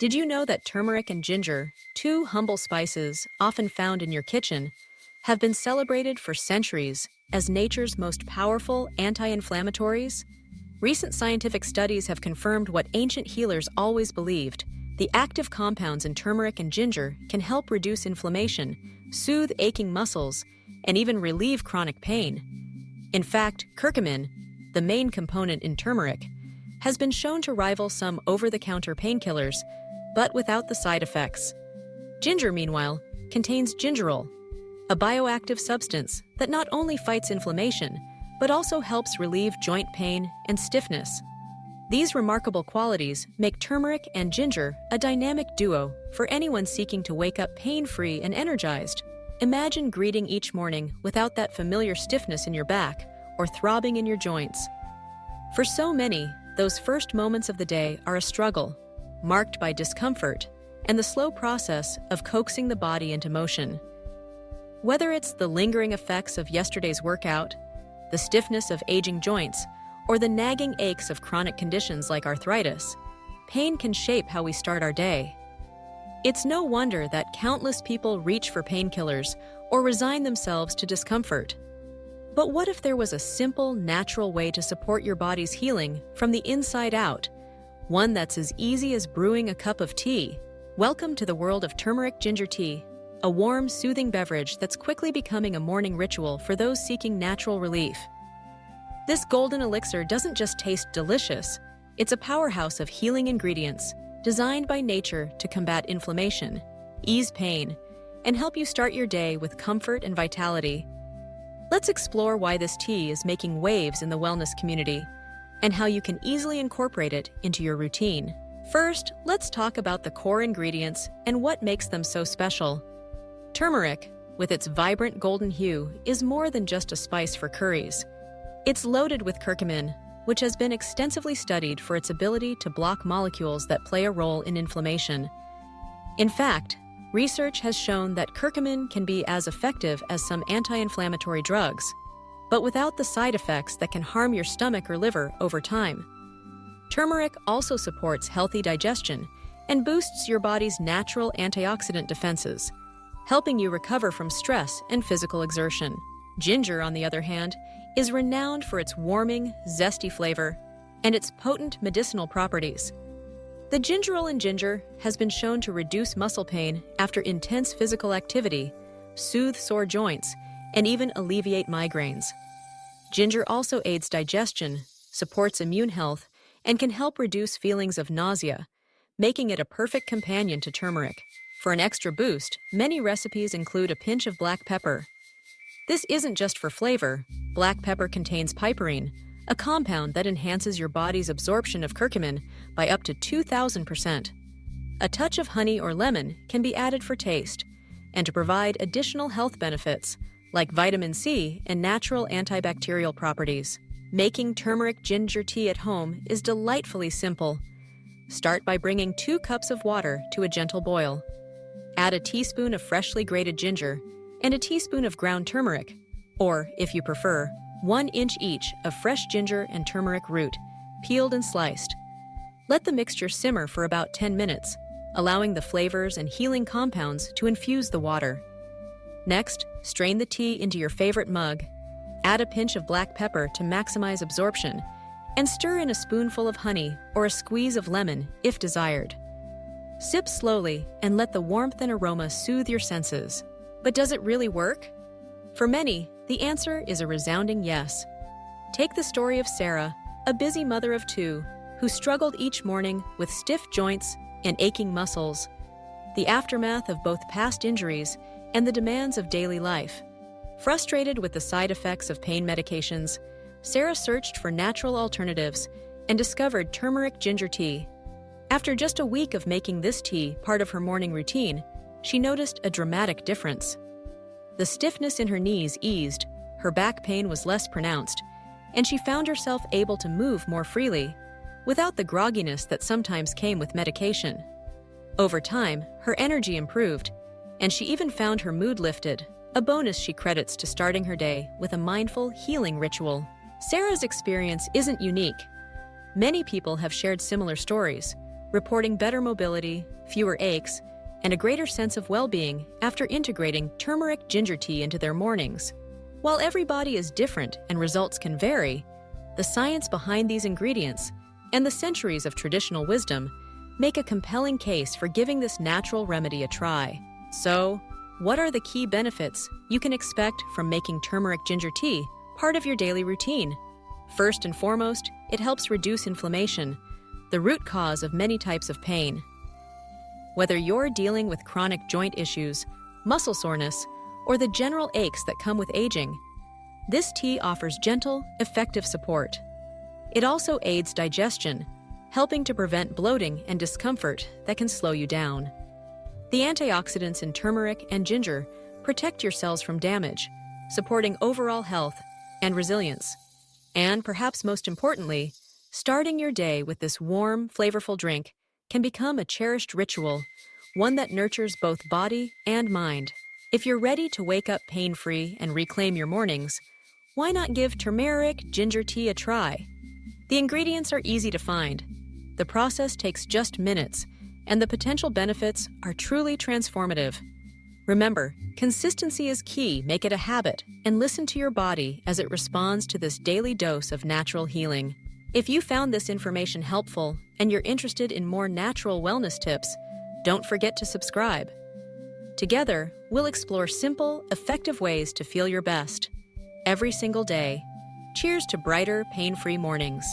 Did you know that turmeric and ginger, two humble spices often found in your kitchen, have been celebrated for centuries as nature's most powerful anti-inflammatories? Recent scientific studies have confirmed what ancient healers always believed: the active compounds in turmeric and ginger can help reduce inflammation, soothe aching muscles, and even relieve chronic pain. In fact, curcumin, the main component in turmeric, has been shown to rival some over-the-counter painkillers, but without the side effects. Ginger, meanwhile, contains gingerol, a bioactive substance that not only fights inflammation, but also helps relieve joint pain and stiffness. These remarkable qualities make turmeric and ginger a dynamic duo for anyone seeking to wake up pain-free and energized. Imagine greeting each morning without that familiar stiffness in your back or throbbing in your joints. For so many, those first moments of the day are a struggle, marked by discomfort and the slow process of coaxing the body into motion. Whether it's the lingering effects of yesterday's workout, the stiffness of aging joints, or the nagging aches of chronic conditions like arthritis, pain can shape how we start our day. It's no wonder that countless people reach for painkillers or resign themselves to discomfort. But what if there was a simple, natural way to support your body's healing from the inside out? One that's as easy as brewing a cup of tea. Welcome to the world of turmeric ginger tea, a warm, soothing beverage that's quickly becoming a morning ritual for those seeking natural relief. This golden elixir doesn't just taste delicious, it's a powerhouse of healing ingredients designed by nature to combat inflammation, ease pain, and help you start your day with comfort and vitality. Let's explore why this tea is making waves in the wellness community and how you can easily incorporate it into your routine. First, let's talk about the core ingredients and what makes them so special. Turmeric, with its vibrant golden hue, is more than just a spice for curries. It's loaded with curcumin, which has been extensively studied for its ability to block molecules that play a role in inflammation. In fact, research has shown that curcumin can be as effective as some anti-inflammatory drugs, but without the side effects that can harm your stomach or liver over time. Turmeric also supports healthy digestion and boosts your body's natural antioxidant defenses, helping you recover from stress and physical exertion. Ginger, on the other hand, is renowned for its warming, zesty flavor and its potent medicinal properties. The gingerol in ginger has been shown to reduce muscle pain after intense physical activity, soothe sore joints, and even alleviate migraines. Ginger also aids digestion, supports immune health, and can help reduce feelings of nausea, making it a perfect companion to turmeric. For an extra boost, many recipes include a pinch of black pepper. This isn't just for flavor. Black pepper contains piperine, a compound that enhances your body's absorption of curcumin by up to 2,000%. A touch of honey or lemon can be added for taste and to provide additional health benefits like vitamin C and natural antibacterial properties. Making turmeric ginger tea at home is delightfully simple. Start by bringing 2 cups of water to a gentle boil. Add a teaspoon of freshly grated ginger and a teaspoon of ground turmeric, or, if you prefer, 1 inch each of fresh ginger and turmeric root, peeled and sliced. Let the mixture simmer for about 10 minutes, allowing the flavors and healing compounds to infuse the water. Next, strain the tea into your favorite mug, add a pinch of black pepper to maximize absorption, and stir in a spoonful of honey or a squeeze of lemon if desired. Sip slowly and let the warmth and aroma soothe your senses. But does it really work? For many, the answer is a resounding yes. Take the story of Sarah, a busy mother of 2, who struggled each morning with stiff joints and aching muscles, the aftermath of both past injuries and the demands of daily life. Frustrated with the side effects of pain medications, Sarah searched for natural alternatives and discovered turmeric ginger tea. After just a week of making this tea part of her morning routine, she noticed a dramatic difference. The stiffness in her knees eased, her back pain was less pronounced, and she found herself able to move more freely, without the grogginess that sometimes came with medication. Over time, her energy improved, and she even found her mood lifted, a bonus she credits to starting her day with a mindful, healing ritual. Sarah's experience isn't unique. Many people have shared similar stories, reporting better mobility, fewer aches, and a greater sense of well-being after integrating turmeric ginger tea into their mornings. While every body is different and results can vary, the science behind these ingredients and the centuries of traditional wisdom make a compelling case for giving this natural remedy a try. So, what are the key benefits you can expect from making turmeric ginger tea part of your daily routine? First and foremost, it helps reduce inflammation, the root cause of many types of pain. Whether you're dealing with chronic joint issues, muscle soreness, or the general aches that come with aging, this tea offers gentle, effective support. It also aids digestion, helping to prevent bloating and discomfort that can slow you down. The antioxidants in turmeric and ginger protect your cells from damage, supporting overall health and resilience. And perhaps most importantly, starting your day with this warm, flavorful drink can become a cherished ritual, one that nurtures both body and mind. If you're ready to wake up pain-free and reclaim your mornings, why not give turmeric ginger tea a try? The ingredients are easy to find. The process takes just minutes, and the potential benefits are truly transformative. Remember, consistency is key. Make it a habit, and listen to your body as it responds to this daily dose of natural healing. If you found this information helpful and you're interested in more natural wellness tips, don't forget to subscribe. Together, we'll explore simple, effective ways to feel your best every single day. Cheers to brighter, pain-free mornings.